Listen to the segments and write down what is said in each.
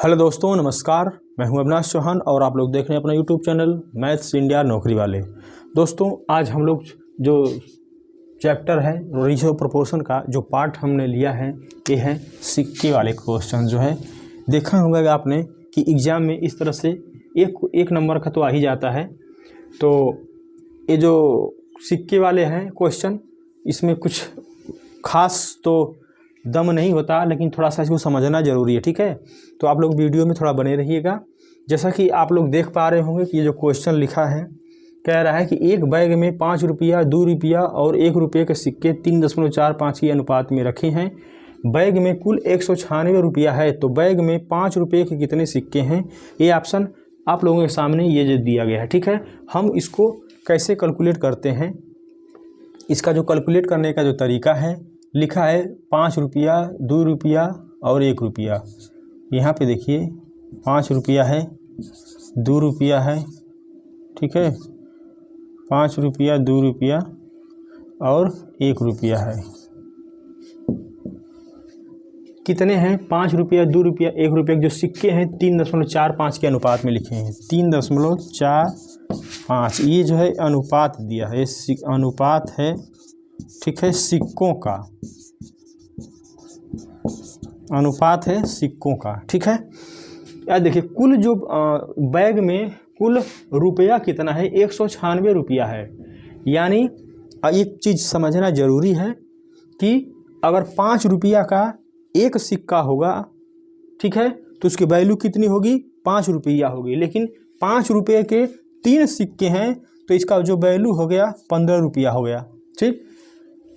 Hello दोस्तों, नमस्कार। मैं हूं अविनाश चौहान और आप लोग देख रहे हैं अपना यूट्यूब चैनल मैथ्स इंडिया नौकरी वाले। दोस्तों, आज हम लोग जो चैप्टर है रेशियो प्रोपोर्शन का जो पार्ट हमने लिया है ये है सिक्के वाले क्वेश्चन। जो है देखा होगा आपने कि एग्ज़ाम में इस तरह से एक नंबर का तो आ ही जाता है। तो ये जो सिक्के वाले हैं क्वेश्चन, इसमें कुछ खास तो दम नहीं होता, लेकिन थोड़ा सा इसको समझना ज़रूरी है। ठीक है, तो आप लोग वीडियो में थोड़ा बने रहिएगा। जैसा कि आप लोग देख पा रहे होंगे कि ये जो क्वेश्चन लिखा है कह रहा है कि एक बैग में 5 रुपया, 2 रुपया और 1 रुपये के सिक्के 3.45 के अनुपात में रखे हैं। बैग में कुल 196 रुपया है, तो बैग में 5 रुपये के कितने सिक्के हैं? ये ऑप्शन आप लोगों के सामने ये जो दिया गया है। ठीक है, हम इसको कैसे कैलकुलेट करते हैं, इसका जो कैलकुलेट करने का जो तरीका है लिखा है 5 रुपया, 2 रुपया और 1 रुपया। यहाँ पे देखिए 5 रुपया है, 2 रुपया है, ठीक है, 5 रुपया, 2 रुपया और 1 रुपया है। कितने हैं? 5 रुपया, 2 रुपया, 1 रुपया जो सिक्के हैं 3.45 के अनुपात में लिखे हैं। 3.45 ये जो है अनुपात दिया है, अनुपात है, ठीक है, सिक्कों का अनुपात है, सिक्कों का। ठीक है, यार देखिए कुल जो बैग में कुल रुपया कितना है? 196 रुपया है। यानी एक चीज़ समझना ज़रूरी है कि अगर 5 रुपया का एक सिक्का होगा, ठीक है, तो उसकी वैल्यू कितनी होगी? 5 रुपया होगी। लेकिन 5 रुपये के 3 सिक्के हैं तो इसका जो वैल्यू हो गया 15 रुपया हो गया। ठीक,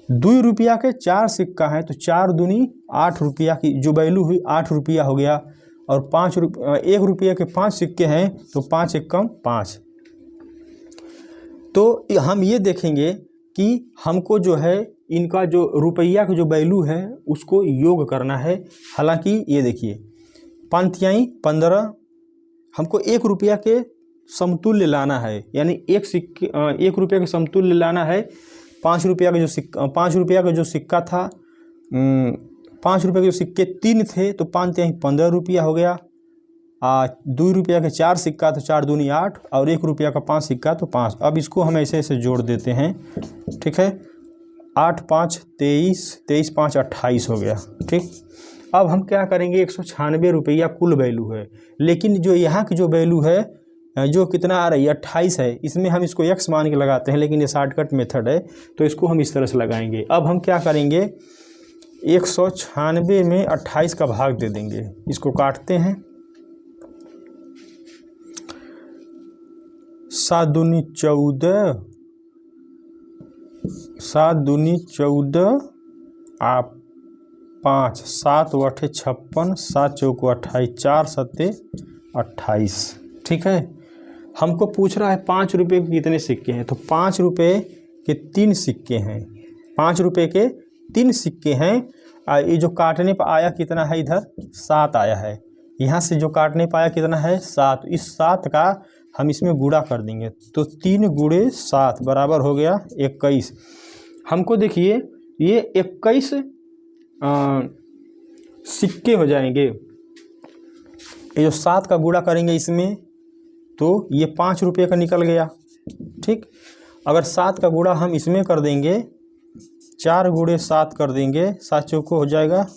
2 रुपया के 4 सिक्का है तो 4 दूनी 8 रुपया की जो वैल्यू हुई 8 रुपया हो गया। और 1 रुपये के 5 सिक्के हैं तो 5 एकम 5। तो हम ये देखेंगे कि हमको जो है इनका जो रुपया का जो वैल्यू है उसको योग करना है। हालांकि ये देखिए 5 तिहाई 15, हमको 1 रुपया के समतुल्य लाना है, यानी 1 रुपया के समतुल्य लाना है। 5 रुपया का जो सिक्का, 5 रुपया का जो सिक्का था, 5 रुपये के जो सिक्के 3 थे तो 5 तिहाई 15 रुपया हो गया। 2 रुपया के 4 सिक्का तो 4 दूनी 8 और 1 रुपया का 5 सिक्का तो 5। अब इसको हम ऐसे ऐसे जोड़ देते हैं। ठीक है, 8 5 23, 23 5 28 हो गया। ठीक, अब हम क्या करेंगे? 196 रुपया कुल वैल्यू है, लेकिन जो यहाँ की जो वैल्यू है जो कितना आ रही है 28 है, इसमें हम इसको x मान के लगाते हैं, लेकिन ये शॉर्टकट मेथड है तो इसको हम इस तरह से लगाएंगे। अब हम क्या करेंगे? 196 में 28 का भाग दे देंगे। इसको काटते हैं, 7 दूनी 14, 7 दूनी 14 आप 5, 7 × 8 = 56, 7 × 4 = 28, 4 × 7 = 28। ठीक है, हमको पूछ रहा है 5 रुपये के कितने सिक्के हैं, तो 5 रुपये के 3 सिक्के हैं। 5 रुपये के 3 सिक्के हैं। ये जो काटने पर आया कितना है? इधर 7 आया है। यहाँ से जो काटने पर आया कितना है? 7। इस 7 का हम इसमें गुणा कर देंगे तो 3 × 7 बराबर हो गया 21। हमको देखिए ये 21 सिक्के हो जाएंगे। ये जो 7 का गुणा करेंगे इसमें तो ये 5 रुपये का निकल गया। ठीक, अगर 7 का गुणा हम इसमें कर देंगे, 4 × 7 कर देंगे, 7 चौको हो जाएगा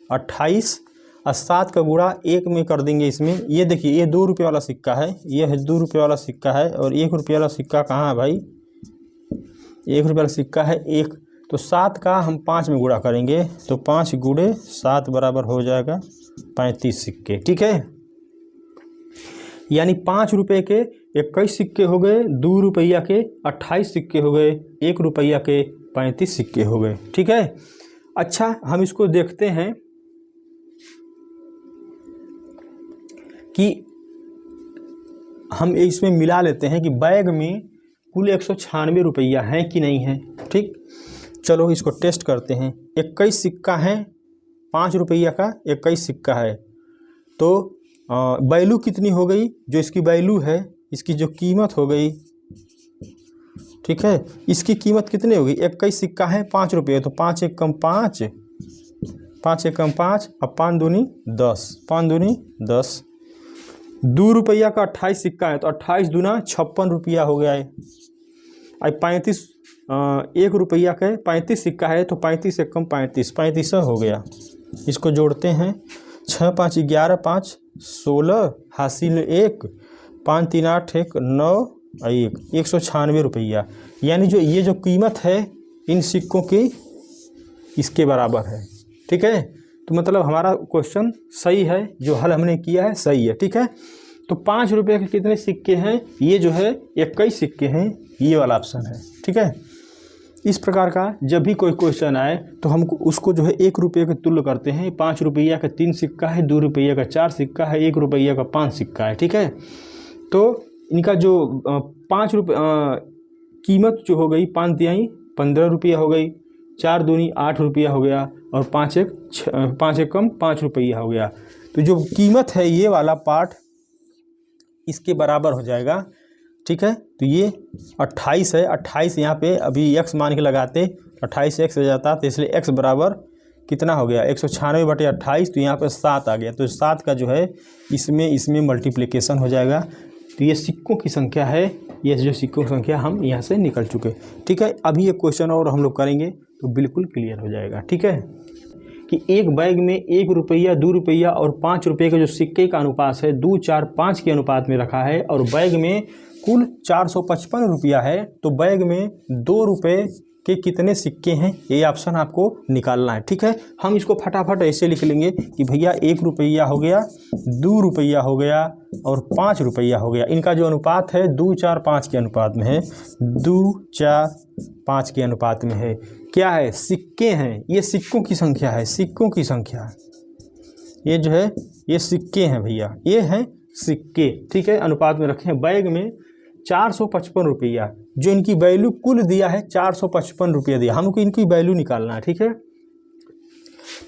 28 और 7 का गुणा 1 में कर देंगे इसमें। ये देखिए ये 2 रुपये वाला सिक्का है, ये है 2 रुपये वाला सिक्का है, और 1 रुपये वाला सिक्का कहाँ है भाई? 1 रुपये वाला सिक्का है 1। तो 7 का हम 5 में गुणा करेंगे तो 5 × 7 बराबर हो जाएगा 35 सिक्के। ठीक है, यानी 5 रुपये के 21 सिक्के हो गए, 2 रुपया के 28 सिक्के हो गए, 1 रुपया के 35 सिक्के हो गए। ठीक है, अच्छा हम इसको देखते हैं कि हम इसमें मिला लेते हैं कि बैग में कुल 196 रुपया है कि नहीं है। ठीक, चलो इसको टेस्ट करते हैं। 21 सिक्का है, 5 रुपया का 21 सिक्का है, तो वैल्यू कितनी हो गई? जो इसकी वैल्यू है, इसकी जो कीमत हो गई, ठीक है, इसकी कीमत कितनी होगी? 21 सिक्का है 5 रुपये, तो 5 एकम 5 5 एकम 5, अब 5 दूनी 10, 5 दूनी 10। 2 रुपया का 28 सिक्का है तो 28 दूना 56 रुपया हो गया है। अब 35 1 रुपया का 35 सिक्का है तो 35 एकम 35, 35 हो गया। इसको जोड़ते हैं, 6 5 11 5 16 हासिल 1, 5 3 8 1 9 1, 196 रुपया। यानी जो ये जो कीमत है इन सिक्कों की इसके बराबर है। ठीक है, तो मतलब हमारा क्वेश्चन सही है, जो हल हमने किया है सही है। ठीक है, तो 5 रुपये के कितने सिक्के हैं? ये जो है 21 सिक्के हैं, ये वाला ऑप्शन है। ठीक है, इस प्रकार का जब भी कोई क्वेश्चन आए तो हम उसको जो है 1 रुपये के तुल्य करते हैं। 5 रुपया का 3 सिक्का है, 2 रुपया का 4 सिक्का है, 1 रुपया का 5 सिक्का है। ठीक है, तो इनका जो 5 रुपये कीमत जो हो गई 5 तिहाई 15 रुपया हो गई, 4 दूनी 8 रुपया हो गया और 5 एकम 5 रुपया हो गया। तो जो कीमत है ये वाला पार्ट इसके बराबर हो जाएगा। ठीक है, तो ये 28 है, 28 यहाँ पे अभी x मान के लगाते 28 x हो जाता, तो इसलिए x बराबर कितना हो गया 196/28, तो यहाँ पे 7 आ गया। तो 7 का जो है इसमें मल्टीप्लिकेशन हो जाएगा। तो ये सिक्कों की संख्या है, ये जो सिक्कों की संख्या हम यहाँ से निकल चुके। ठीक है, अभी एक क्वेश्चन और हम लोग करेंगे तो बिल्कुल क्लियर हो जाएगा। ठीक है, कि एक बैग में 1 रुपया 2 रुपया और 5 रुपये का जो सिक्के का अनुपात है 2 4 5 के अनुपात में रखा है और बैग में कुल 455 रुपया है, तो बैग में 2 रुपये के कितने सिक्के हैं, ये ऑप्शन आपको निकालना है। ठीक है, हम इसको फटाफट ऐसे लिख लेंगे कि भैया 1 रुपया हो गया, 2 रुपया हो गया और 5 रुपया हो गया। इनका जो अनुपात है 2 4 5 के अनुपात में है, 2 4 5 के अनुपात में है। क्या है? सिक्के हैं, ये सिक्कों की संख्या है, सिक्कों की संख्या। ये जो है ये सिक्के हैं भैया, ये हैं सिक्के। ठीक है, अनुपात में रखे हैं। बैग में 455 रुपया, जो इनकी वैल्यू कुल दिया है 455 रुपया दिया, हमको इनकी वैल्यू निकालना है। ठीक है,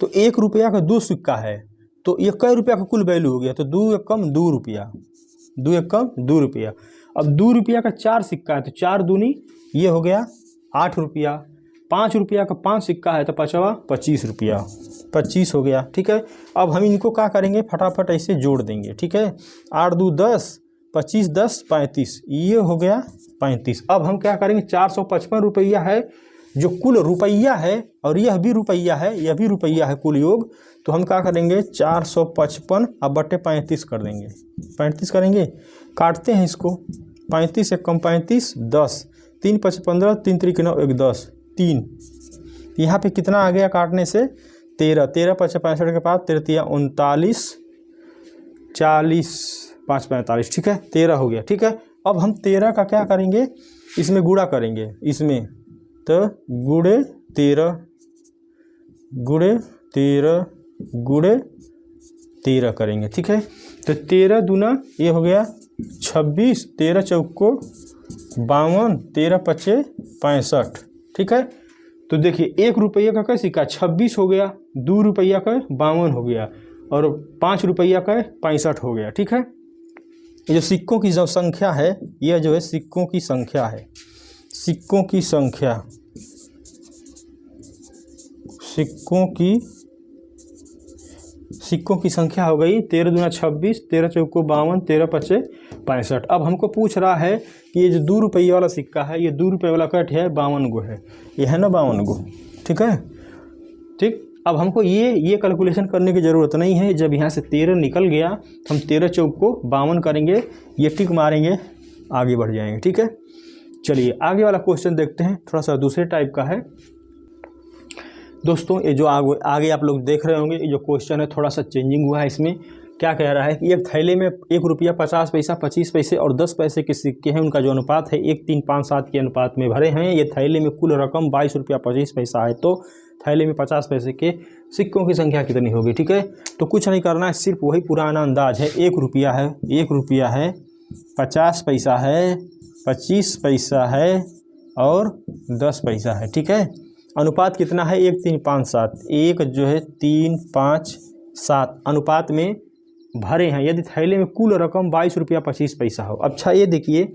तो 1 रुपया का 2 सिक्का है तो ये कै रुपया का कुल वैल्यू हो गया, तो 2 एकम 2 रुपया, 2 एकम 2 रुपया। अब 2 रुपया का 4 सिक्का है तो 4 दूनी ये हो गया 8 रुपया, 5 रुपया का 5 सिक्का है तो 25 रुपया, 25 हो गया। ठीक है, अब हम इनको क्या करेंगे, फटाफट ऐसे जोड़ देंगे। ठीक है, 8 2 10, 25 10 35, ये हो गया 35। अब हम क्या करेंगे, 455 रुपया है जो कुल रुपया है और यह भी रुपया है, यह भी रुपया है कुल योग, तो हम क्या करेंगे 455 अब बटे 35 कर देंगे, 35 करेंगे, काटते हैं इसको, 35 एकम 35 10, 3 5 15, 3 3 9 1 10, 3, यहाँ पे कितना आ गया काटने से 13, 13 5 65 के बाद 13 39 40 5 45। ठीक है, 13 हो गया। ठीक है, अब हम 13 का क्या करेंगे, इसमें गुणा करेंगे, इसमें तो गुणे 13 गुणे 13 गुणे 13 करेंगे। ठीक है, तो 13 दूना ये हो गया 26, 13 चौको 52, 13 पचे 65। ठीक है, तो देखिए 1 रुपया का सिक्का 26 हो गया, 2 रुपया का 52 हो गया और 5 रुपया का 65 हो गया। ठीक है, ये जो सिक्कों की जो संख्या है, यह जो है सिक्कों की संख्या है, सिक्कों की संख्या, सिक्कों की संख्या हो गई 13 दूना 26, 13 चौको 52, 13 पचे 65। अब हमको पूछ रहा है कि ये जो 2 रुपये वाला सिक्का है, ये 2 रुपये वाला कट है 52 गो है, ये है ना 52 गो। ठीक है, ठीक, अब हमको ये कैलकुलेशन करने की ज़रूरत नहीं है। जब यहाँ से 13 निकल गया हम 13 चौक को 52 करेंगे, ये टिक मारेंगे, आगे बढ़ जाएंगे। ठीक है, चलिए आगे वाला क्वेश्चन देखते हैं, थोड़ा सा दूसरे टाइप का है। दोस्तों ये जो आगे आप लोग देख रहे होंगे, ये जो क्वेश्चन है थोड़ा सा चेंजिंग हुआ है। इसमें क्या कह रहा है कि एक थैले में 1 रुपया 50 पैसा 25 पैसे और 10 पैसे के सिक्के हैं, उनका जो अनुपात है 1 3 5 7 के अनुपात में भरे हैं। ये थैले में कुल रकम 22 रुपया 25 पैसा है, तो थैले में 50 पैसे के सिक्कों की संख्या कितनी होगी। ठीक है, तो कुछ नहीं करना है, सिर्फ वही पुराना अंदाज है। 1 रुपया है, 1 रुपया है, 50 पैसा है, 25 पैसा है और 10 पैसा है। ठीक है, अनुपात कितना है 1 3 5 7, 1 जो है 3 5 7 अनुपात में भरे हैं। यदि थैले में कुल रकम 22 रुपया 25 पैसा हो। अच्छा ये देखिए,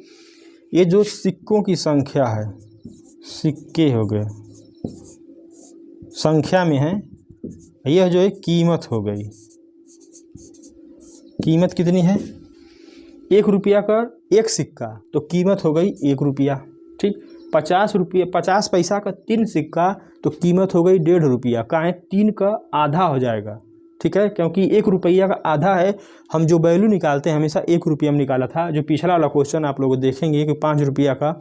ये जो सिक्कों की संख्या है, सिक्के हो गए संख्या में है, यह जो है कीमत हो गई। कीमत कितनी है? 1 रुपया का एक सिक्का, तो कीमत हो गई 1 रुपया। ठीक, 50 पैसा का 3 सिक्का, तो कीमत हो गई 1.5 रुपया। का है 3 का आधा हो जाएगा। ठीक है, क्योंकि 1 रुपया का आधा है। हम जो वैल्यू निकालते हैं हमेशा 1 रुपया में निकाला था। जो पिछला वाला क्वेश्चन आप लोग देखेंगे कि 5 रुपया का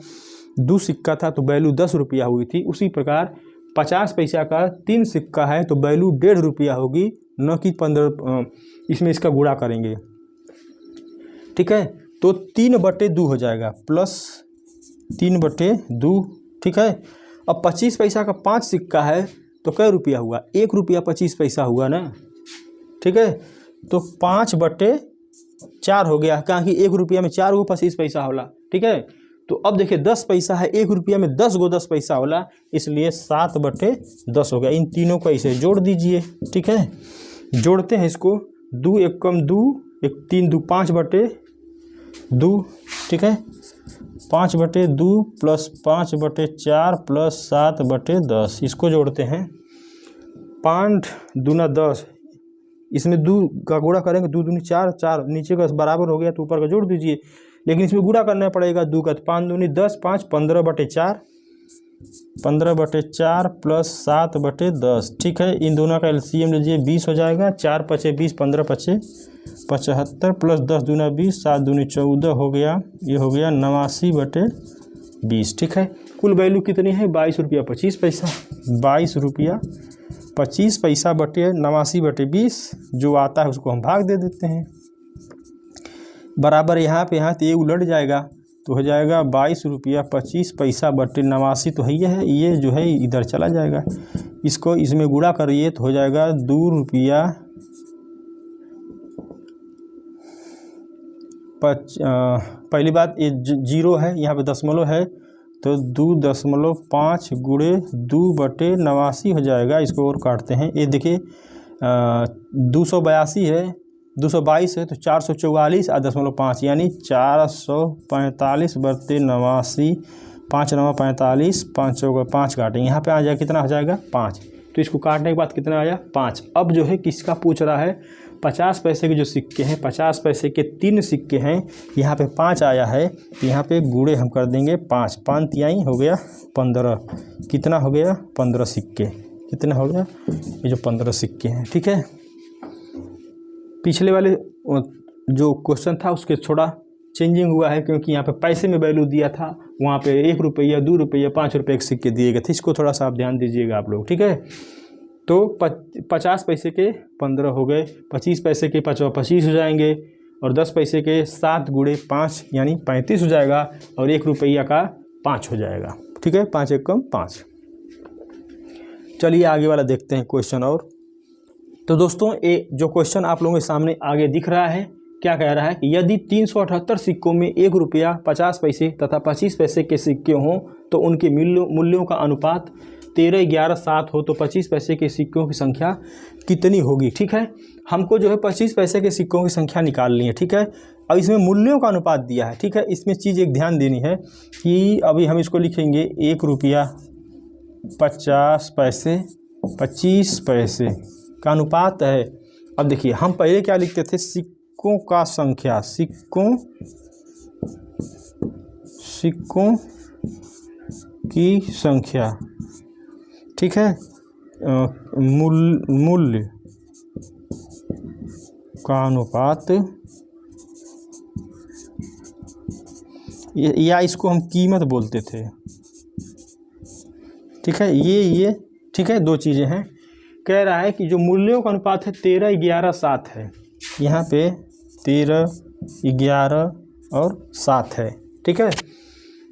2 सिक्का था तो वैल्यू 10 रुपया हुई थी। उसी प्रकार 50 पैसा का 3 सिक्का है तो वैल्यू 1.5 रुपया होगी, न कि 15। इसमें इसका गुणा करेंगे। ठीक है, तो 3/2 हो जाएगा, प्लस 3/2। ठीक है, अब 25 पैसा का 5 सिक्का है तो कै रुपया हुआ? 1 रुपया 25 पैसा हुआ ना। ठीक है, तो 5/4 हो गया, कहाँ कि 1 रुपया में 4 गो 25 पैसा होला। ठीक है, तो अब देखिए 10 पैसा है, 1 रुपया में 10 गो 10 पैसा होला, इसलिए 7/10 हो गया। इन तीनों को ऐसे जोड़ दीजिए। ठीक है, जोड़ते हैं इसको। 2 1 कम 2, 1 3 2 5/2। ठीक है, 5/2 प्लस 5/4 प्लस 7/10, इसको जोड़ते हैं। 5 दूना 10, इसमें 2 का गुणा करेंगे, 2 दूनी 4, 4 नीचे का बराबर हो गया तो ऊपर का जोड़ दीजिए। लेकिन इसमें गुणा करना पड़ेगा 2 का, 5 दूनी 10, 5 15/4, 15/4 प्लस 7/10। ठीक है, इन दोनों का एलसीएम लीजिए, 20 हो जाएगा। 4 पचे 20, 15 पचे 75 प्लस 10 दूना 20, 7 दूनी 14 हो गया। ये हो गया 89/20। ठीक है, कुल वैल्यू कितनी है? 22 रुपया 25 पैसा। 22 रुपया 25 पैसा बटे 89/20, जो आता है उसको हम भाग दे देते हैं। बराबर यहाँ पे तो ये उलट जाएगा, तो हो जाएगा 22 रुपया 25 पैसा बटे 89, तो है ये जो है इधर चला जाएगा। इसको इसमें गुणा करिए तो हो जाएगा 2 रुपया पहली बात ये 0 है, यहाँ पे दशमलव है, तो 2.5 गुणे 2/89 हो जाएगा। इसको और काटते हैं। ये देखिए 282 है, 222 है, तो 444 और 0.5 यानी 445/89। 5 9 45, 5 चौका 5 काटेंगे, यहाँ पे आ जाएगा कितना हो जाएगा? 5। तो इसको काटने के बाद कितना आया? 5। अब जो है किसका पूछ रहा है? 50 पैसे के जो सिक्के हैं, 50 पैसे के 3 सिक्के हैं, यहाँ पे 5 आया है, यहाँ पे गुणे हम कर देंगे 5, 5 तिहाई हो गया 15। कितना हो गया? 15 सिक्के। कितना हो गया? ये जो 15 सिक्के हैं। ठीक है, पिछले वाले जो क्वेश्चन था उसके थोड़ा चेंजिंग हुआ है, क्योंकि यहाँ पे पैसे में वैल्यू दिया था, वहाँ पे 1 रुपया 2 रुपया 5 रुपये के सिक्के दिए गए थे। इसको थोड़ा सा आप ध्यान दीजिएगा आप लोग। ठीक है, तो 50 पैसे के 15 हो गए, 25 पैसे के 25 हो जाएंगे, और 10 पैसे के 7 गुणे 5 यानी 35 हो जाएगा, और 1 रुपया का 5 हो जाएगा। ठीक है, 5 1 कम 5। चलिए आगे वाला देखते हैं क्वेश्चन। और तो दोस्तों ये जो क्वेश्चन आप लोगों के सामने आगे दिख रहा है, क्या कह रहा है कि यदि 378 सिक्कों में 1 रुपया 50 पैसे तथा 25 पैसे के सिक्के हों तो उनके मूल्यों का अनुपात 13 11 7 हो, तो 25 पैसे के सिक्कों की संख्या कितनी होगी? ठीक है, हमको जो है 25 पैसे के सिक्कों की संख्या निकालनी है। ठीक है, अब इसमें मूल्यों का अनुपात दिया है। ठीक है, इसमें चीज़ एक ध्यान देनी है कि अभी हम इसको लिखेंगे 1 रुपया 50 पैसे 25 पैसे का अनुपात है। अब देखिए हम पहले क्या लिखते थे? सिक्कों का संख्या, सिक्कों की संख्या। ठीक है, मूल्य का अनुपात, या इसको हम कीमत बोलते थे। ठीक है, ये ठीक है, 2 चीज़ें हैं। कह रहा है कि जो मूल्यों का अनुपात है 13 11 7 है, यहाँ पे 13 11 और 7 है। ठीक है,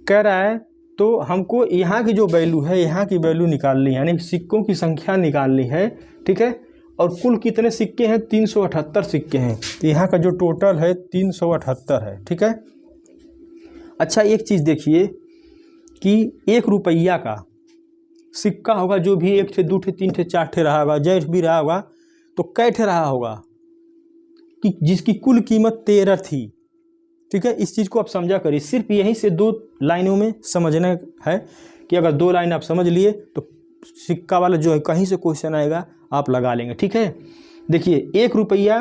कह रहा है तो हमको यहाँ की जो वैल्यू है, यहाँ की वैल्यू निकालनी है, यानी सिक्कों की संख्या निकालनी है। ठीक है, और कुल कितने सिक्के हैं? 378 सिक्के हैं, तो यहाँ का जो टोटल है 378 है। ठीक है, अच्छा एक चीज़ देखिए कि 1 रुपया का सिक्का होगा, जो भी 1 ठे 2 ठे 3 ठे 4 ठे रहा होगा, जैठ भी रहा होगा, तो कै ठे रहा होगा कि जिसकी कुल कीमत 13 थी। ठीक है, इस चीज़ को आप समझा करिए। सिर्फ यहीं से 2 लाइनों में समझना है कि अगर 2 लाइन आप समझ लिए तो सिक्का वाला जो है कहीं से क्वेश्चन आएगा आप लगा लेंगे, ठीक है। देखिए 1 रुपया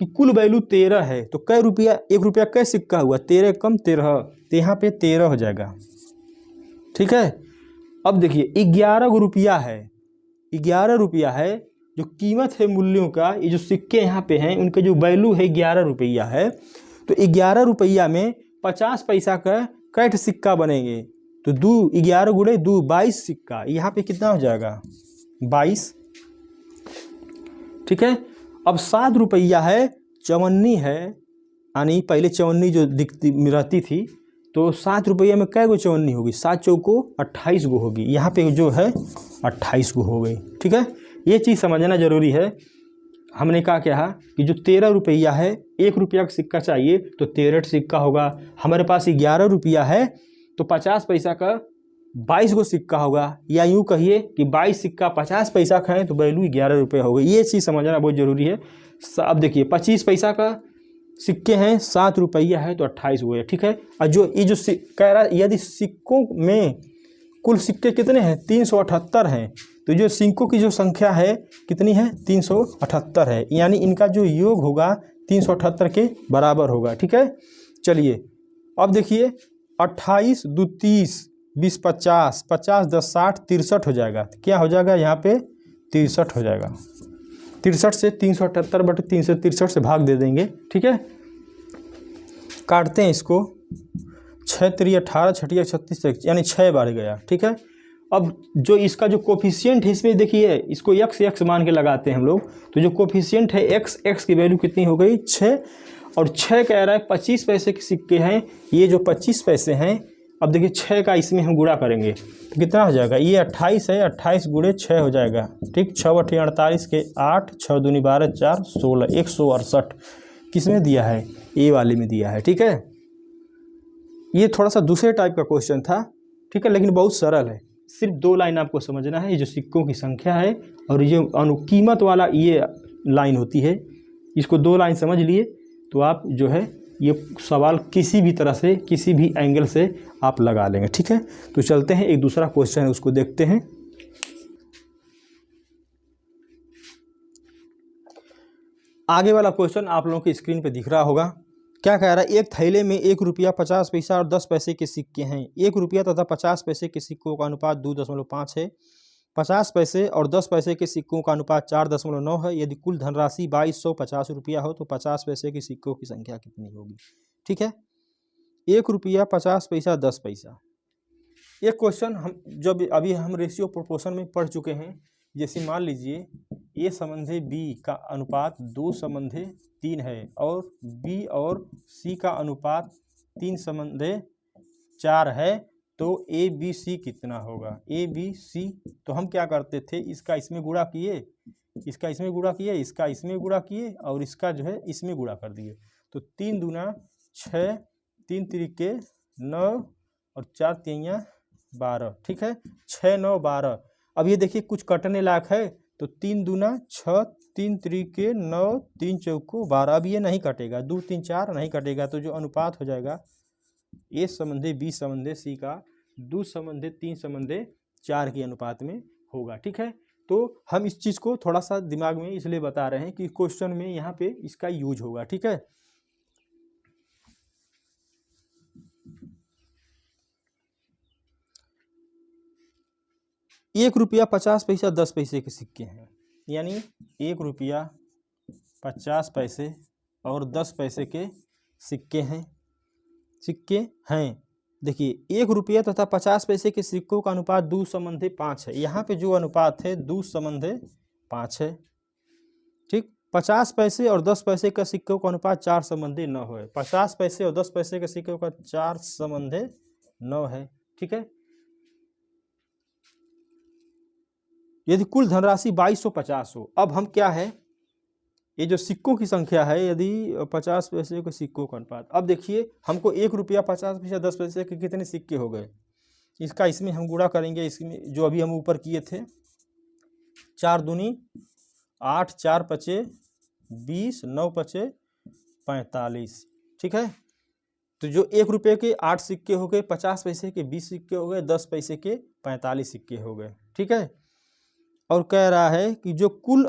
की कुल वैल्यू 13 है, तो कै रुपया, 1 रुपया कै सिक्का हुआ, 13 कम 13, तो यहाँ पे 13 हो जाएगा, ठीक है। अब देखिए 11 रुपया है, 11 रुपया है जो कीमत है मूल्यों का, ये जो सिक्के यहाँ पे हैं उनके जो वैल्यू है 11 रुपया है, तो 11 रुपया में 50 पैसा का कैट सिक्का बनेंगे, तो 11 गुणे 2 22 सिक्का, यहाँ पे कितना हो जाएगा 22, ठीक है। अब 7 रुपया है, चवन्नी है, यानी पहले चवन्नी जो दिखती रहती थी, तो 7 रुपया में कै गो चवन्नी होगी, 7 चौको 28 गो होगी, यहाँ पे जो है 28 गो हो गई, ठीक है। ये चीज़ समझना जरूरी है। हमने कहा कि जो 13 रुपया है, 1 रुपया का सिक्का चाहिए तो 13 सिक्का होगा, हमारे पास 11 रुपया है तो 50 पैसा का 22 गो सिक्का होगा, या यूँ कहिए कि 22 सिक्का 50 पैसा का है तो वैल्यू 11 रुपया हो गई। ये चीज़ समझना बहुत ज़रूरी है। अब देखिए 25 पैसा का सिक्के हैं, 7 रुपया है तो 28 हुए, ठीक है। और जो ये जो कह रहा, यदि सिक्कों में कुल सिक्के कितने हैं 378 हैं, तो जो सिक्कों की जो संख्या है कितनी है 378 है, यानी इनका जो योग होगा 378 के बराबर होगा, ठीक है। चलिए अब देखिए 28 2 30 20 50 50 10 60 63 हो जाएगा, क्या हो जाएगा यहाँ पे 63 हो जाएगा, 63 से 378 बटे 363 से भाग दे देंगे, ठीक है। काटते हैं इसको, 6 3 18 6 36 यानी 6 बार गया, ठीक है। अब जो इसका जो कोफिशिएंट है इसमें देखिए, इसको x मान के लगाते हैं हम लोग, तो जो कोफिशिएंट है x की वैल्यू कितनी हो गई 6, और 6 कह रहा है 25 पैसे के सिक्के हैं, ये जो 25 पैसे हैं, अब देखिए 6 का इसमें हम गुणा करेंगे तो कितना हो जाएगा, ये 28 है, 28 गुणे 6 हो जाएगा, ठीक। 6 बटे 48 के 8, 6 दूनी 12 4 16, 168 किसमें दिया है, ए वाले में दिया है, ठीक है। ये थोड़ा सा दूसरे टाइप का क्वेश्चन था, ठीक है, लेकिन बहुत सरल है। सिर्फ 2 लाइन आपको समझना है, ये जो सिक्कों की संख्या है और ये अनुकीमत वाला ये लाइन होती है, इसको 2 लाइन समझ लिए तो आप जो है ये सवाल किसी भी तरह से किसी भी एंगल से आप लगा लेंगे, ठीक है। तो चलते हैं, एक दूसरा क्वेश्चन है उसको देखते हैं। आगे वाला क्वेश्चन आप लोगों की स्क्रीन पे दिख रहा होगा। क्या कह रहा है, एक थैले में 1 रुपया 50 पैसा और 10 पैसे के सिक्के हैं। 1 रुपया तथा 50 पैसे के सिक्कों का अनुपात 2.5 है। 50 पैसे और 10 पैसे के सिक्कों का अनुपात 4.9 है। यदि कुल धनराशि 2250 रुपया हो तो 50 पैसे के सिक्कों की संख्या कितनी होगी, ठीक है। 1 रुपया 50 पैसा 10 पैसा। एक क्वेश्चन हम जब अभी हम रेशियो प्रोपोर्शन में पढ़ चुके हैं, जैसे मान लीजिए ए संबंधे बी का अनुपात 2 संबंधे 3 है और बी और सी का अनुपात 3 संबंधे 4 है, तो ए बी सी कितना होगा, ए बी सी। तो हम क्या करते थे, इसका इसमें गुणा किए, इसका इसमें गुणा किए, इसका इसमें गुणा किए और इसका जो है इसमें गुणा कर दिए, तो 3 दूना 6, 3 त्रिके 9 और 4 तियाँ 12, ठीक है। 6 9 12। अब ये देखिए कुछ कटने लायक है, तो 3 दूना 6, 3 त्रिके 9, 3 चौको 12। अब ये नहीं कटेगा, 2 3 4 नहीं कटेगा, तो जो अनुपात हो जाएगा ए संबंधे बी संबंधे सी का 2 संबंधे 3 संबंधे 4 के अनुपात में होगा, ठीक है। तो हम इस चीज़ को थोड़ा सा दिमाग में इसलिए बता रहे हैं कि क्वेश्चन में यहाँ पे इसका यूज होगा, ठीक है। एक रुपया 50 पैसा 10 पैसे के सिक्के हैं, यानी 1 रुपया 50 पैसे और 10 पैसे के सिक्के हैं। देखिए 1 रुपया तथा 50 पैसे के सिक्कों का अनुपात 2 संबंधे 5 है। यहाँ पे जो अनुपात है 2 संबंधे 5 है, ठीक। 50 पैसे और 10 पैसे का सिक्कों का अनुपात 4 संबंधे 9 है। 50 पैसे और 10 पैसे के सिक्कों का 4 संबंधे 9 है, ठीक है। यदि कुल धनराशि 2250 हो, अब हम क्या है, ये जो सिक्कों की संख्या है, यदि 50 पैसे के सिक्कों का अनुपात, अब देखिए हमको 1 रुपया 50 पैसा 10 पैसे के कितने सिक्के हो गए, इसका इसमें हम गुणा करेंगे, इसमें जो अभी हम ऊपर किए थे, 4 दूनी 8, 4 पचे 20, 9 पचे 45, ठीक है। तो जो 1 रुपये के 8 सिक्के हो गए, 50 पैसे के 20 सिक्के हो गए, 10 पैसे के 45 सिक्के हो गए, ठीक है। और कह रहा है कि जो कुल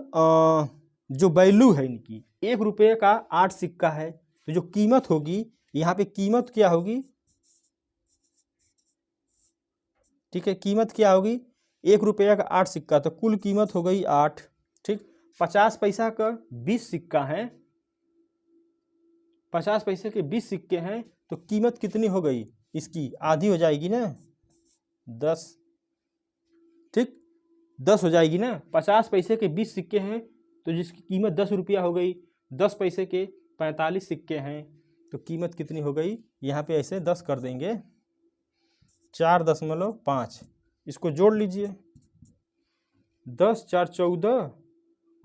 जो वैल्यू है इनकी, 1 रुपये का 8 सिक्का है, तो जो कीमत होगी यहाँ पे कीमत क्या होगी, ठीक है, कीमत क्या होगी, 1 रुपये का 8 सिक्का, तो कुल कीमत हो गई 8, ठीक। 50 पैसा का 20 सिक्का है, 50 पैसे के 20 सिक्के हैं, तो कीमत कितनी हो गई, इसकी आधी हो जाएगी ना, 10, ठीक, 10 हो जाएगी ना। 50 पैसे के 20 सिक्के हैं तो जिसकी कीमत 10 रुपया हो गई। 10 पैसे के 45 सिक्के हैं तो कीमत कितनी हो गई, यहाँ पे ऐसे 10 कर देंगे, 4.5, इसको जोड़ लीजिए, 10 4 14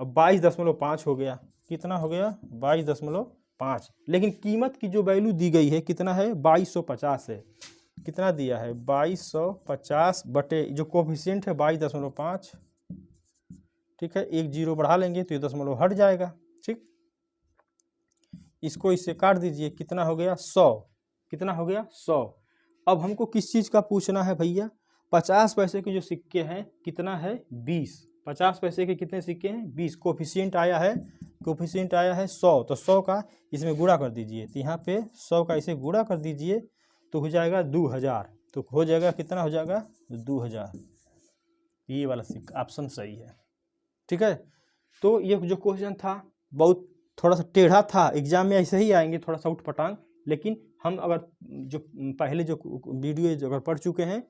और 22.5 हो गया, कितना हो गया, 22.5। लेकिन कीमत की जो वैल्यू दी गई है कितना है, 2250 है, कितना दिया है, 2250 बटे जो कोफिशिएंट है 22.5, ठीक है, एक जीरो बढ़ा लेंगे तो ये दशमलव हट जाएगा, ठीक। इसको इससे काट दीजिए, कितना हो गया, 100, कितना हो गया, 100। अब हमको किस चीज़ का पूछना है भैया, 50 पैसे के जो सिक्के हैं कितना है, 20, 50 पैसे के कितने सिक्के हैं, 20, कोफिशिएंट आया है, कोफिशिएंट आया है 100, तो 100 का इसमें गुणा कर दीजिए, तो यहाँ पे 100 का इसे गुणा कर दीजिए तो हो जाएगा 2000, तो हो जाएगा कितना हो जाएगा, 2000। ये वाला सिक्का ऑप्शन सही है, ठीक है। तो ये जो क्वेश्चन था बहुत थोड़ा सा टेढ़ा था, एग्जाम में ऐसे ही आएंगे थोड़ा सा उठपटांग, लेकिन हम अगर जो पहले जो वीडियो अगर पढ़ चुके हैं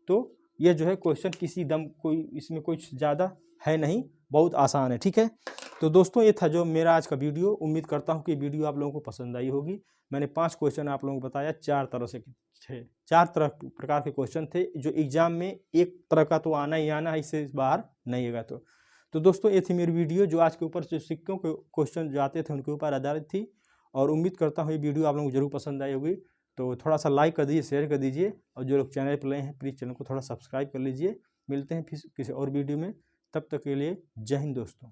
तो ये जो है क्वेश्चन किसी दम कोई इसमें कुछ ज़्यादा है नहीं, बहुत आसान है, ठीक है। तो दोस्तों ये था जो मेरा आज का वीडियो, उम्मीद करता हूँ कि वीडियो आप लोगों को पसंद आई होगी। मैंने 5 क्वेश्चन आप लोगों को बताया, 4 तरह से थे, 4 तरह प्रकार के क्वेश्चन थे जो एग्जाम में एक तरह का तो आना ही आना है, इससे बाहर नहीं होगा। तो दोस्तों ये थी मेरी वीडियो जो आज के ऊपर जो सिक्कों के क्वेश्चन जो आते थे उनके ऊपर आधारित थी, और उम्मीद करता हूँ ये वीडियो आप लोगों को जरूर पसंद आई होगी। तो थोड़ा सा लाइक कर दीजिए, शेयर कर दीजिए, और जो लोग चैनल पर नए हैं प्लीज़ चैनल को थोड़ा सब्सक्राइब कर लीजिए। मिलते हैं फिर किसी और वीडियो में, तब तक के लिए जय हिंद दोस्तों।